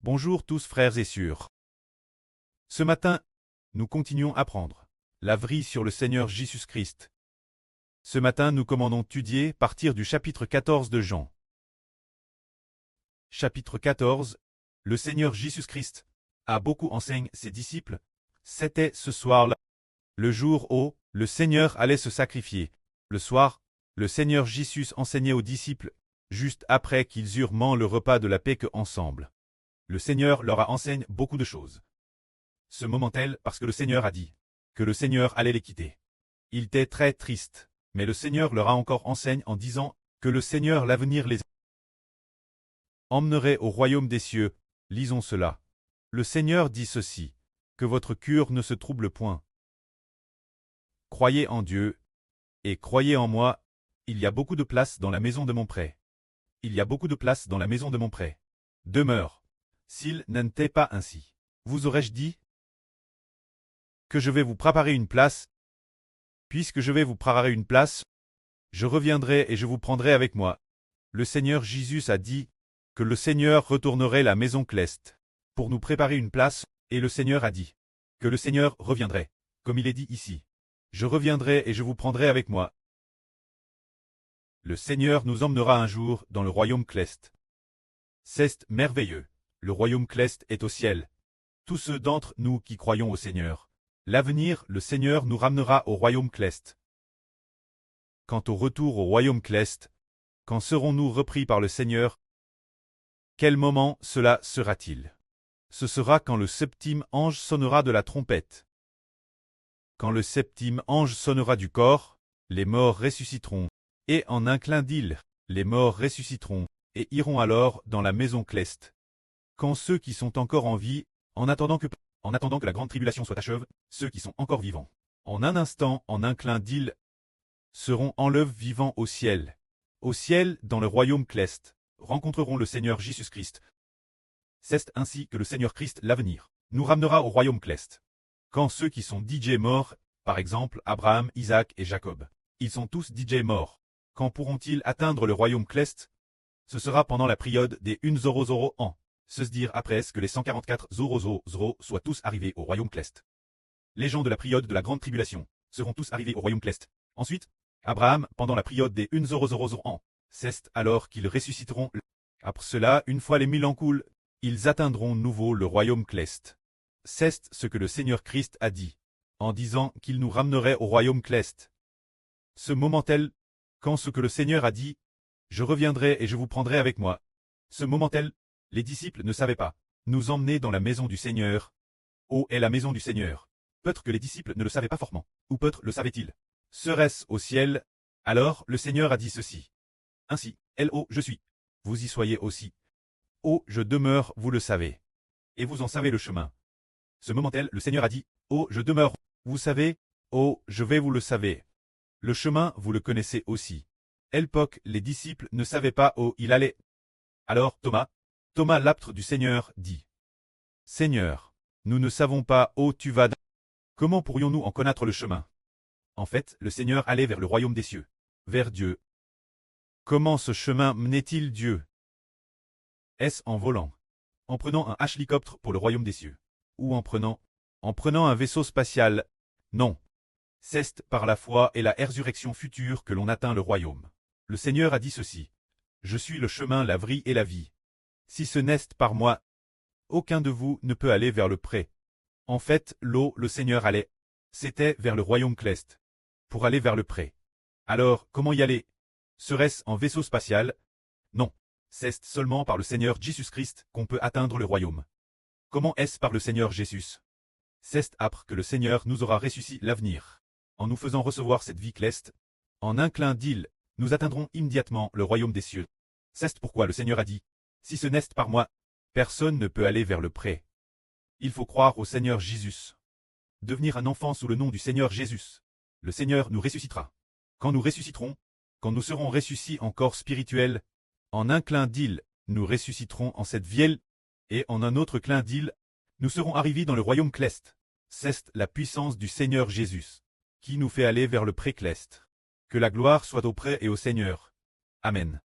Bonjour tous frères et sœurs. Ce matin, nous continuons à prendre la vie sur le Seigneur Jésus-Christ. Ce matin, nous commandons d'étudier partir du chapitre 14 de Jean. Chapitre 14. Le Seigneur Jésus-Christ a beaucoup enseigné ses disciples. C'était ce soir-là, le jour où le Seigneur allait se sacrifier. Le soir, le Seigneur Jésus enseignait aux disciples, juste après qu'ils eurent mangé le repas de la paix ensemble. Le Seigneur leur a enseigné beaucoup de choses. Ce moment-là, parce que le Seigneur a dit que le Seigneur allait les quitter. Ils étaient très tristes, mais le Seigneur leur a encore enseigné en disant que le Seigneur l'avenir les emmènerait au royaume des cieux. Lisons cela. Le Seigneur dit ceci, que votre cœur ne se trouble point. Croyez en Dieu, et croyez en moi, il y a beaucoup de place dans la maison de mon prêtre. Il y a beaucoup de place dans la maison de mon prêtre. Demeure. S'il n'en était pas ainsi, vous aurais-je dit que je vais vous préparer une place? Puisque je vais vous préparer une place, je reviendrai et je vous prendrai avec moi. Le Seigneur Jésus a dit que le Seigneur retournerait la maison céleste pour nous préparer une place, et le Seigneur a dit que le Seigneur reviendrait, comme il est dit ici. Je reviendrai et je vous prendrai avec moi. Le Seigneur nous emmènera un jour dans le royaume céleste. C'est merveilleux. Le royaume céleste est au ciel. Tous ceux d'entre nous qui croyons au Seigneur. L'avenir, le Seigneur nous ramènera au royaume céleste. Quant au retour au royaume céleste, quand serons-nous repris par le Seigneur? Quel moment cela sera-t-il? Ce sera quand le septième ange sonnera de la trompette. Quand le septième ange sonnera du corps, les morts ressusciteront, et en un clin d'œil, les morts ressusciteront, et iront alors dans la maison céleste. Quand ceux qui sont encore en vie, en attendant que la grande tribulation soit achevée, ceux qui sont encore vivants, en un instant, en un clin d'œil, seront enlevés vivants au ciel. Au ciel, dans le royaume céleste, rencontreront le Seigneur Jésus-Christ. C'est ainsi que le Seigneur Christ, l'avenir, nous ramènera au royaume céleste. Quand ceux qui sont DJ morts, par exemple Abraham, Isaac et Jacob, ils sont tous DJ morts, quand pourront-ils atteindre le royaume céleste? Ce sera pendant la période des 100 ans. Se dire après que les 144 000 soient tous arrivés au royaume céleste. Les gens de la période de la grande tribulation seront tous arrivés au royaume céleste. Ensuite, Abraham, pendant la période des 100 ans, c'est alors qu'ils ressusciteront. Après cela, une fois les 1000 ans coulent, ils atteindront nouveau le royaume céleste. C'est ce que le Seigneur Christ a dit, en disant qu'il nous ramènerait au royaume céleste. Ce moment-là, quand ce que le Seigneur a dit, je reviendrai et je vous prendrai avec moi. Ce moment-là, les disciples ne savaient pas nous emmener dans la maison du Seigneur. Où est la maison du Seigneur? Peut-être que les disciples ne le savaient pas fortement, ou peut-être le savaient-ils. Serait-ce au ciel? Alors le Seigneur a dit ceci. Ainsi, L.O. je suis. Vous y soyez aussi. Oh, je demeure, vous le savez. Et vous en savez le chemin. Ce moment-là, le Seigneur a dit, oh, je demeure, vous savez, oh, je vais vous le savez. Le chemin, vous le connaissez aussi. L'époque, les disciples ne savaient pas où il allait. Alors Thomas l'apôtre du Seigneur, dit. Seigneur, nous ne savons pas où tu vas. Comment pourrions-nous en connaître le chemin? En fait, le Seigneur allait vers le royaume des cieux, vers Dieu. Comment ce chemin menait-il Dieu? Est-ce en volant? En prenant un hélicoptère pour le royaume des cieux? Ou en prenant un vaisseau spatial? Non. C'est par la foi et la résurrection future que l'on atteint le royaume. Le Seigneur a dit ceci. Je suis le chemin, la vie et la vie. Si ce n'est par moi, aucun de vous ne peut aller vers le pré. En fait, le Seigneur allait, c'était vers le royaume céleste, pour aller vers le pré. Alors, comment y aller? Serait-ce en vaisseau spatial? Non. C'est seulement par le Seigneur Jésus-Christ qu'on peut atteindre le royaume. Comment est-ce par le Seigneur Jésus? C'est après que le Seigneur nous aura ressuscité l'avenir. En nous faisant recevoir cette vie céleste, en un clin d'œil, nous atteindrons immédiatement le royaume des cieux. C'est pourquoi le Seigneur a dit, si ce n'est par moi, personne ne peut aller vers le pré. Il faut croire au Seigneur Jésus. Devenir un enfant sous le nom du Seigneur Jésus. Le Seigneur nous ressuscitera. Quand nous ressusciterons, quand nous serons ressuscités en corps spirituel, en un clin d'œil, nous ressusciterons en cette vie, et en un autre clin d'œil, nous serons arrivés dans le royaume céleste. C'est la puissance du Seigneur Jésus, qui nous fait aller vers le pré céleste. Que la gloire soit au pré et au Seigneur. Amen.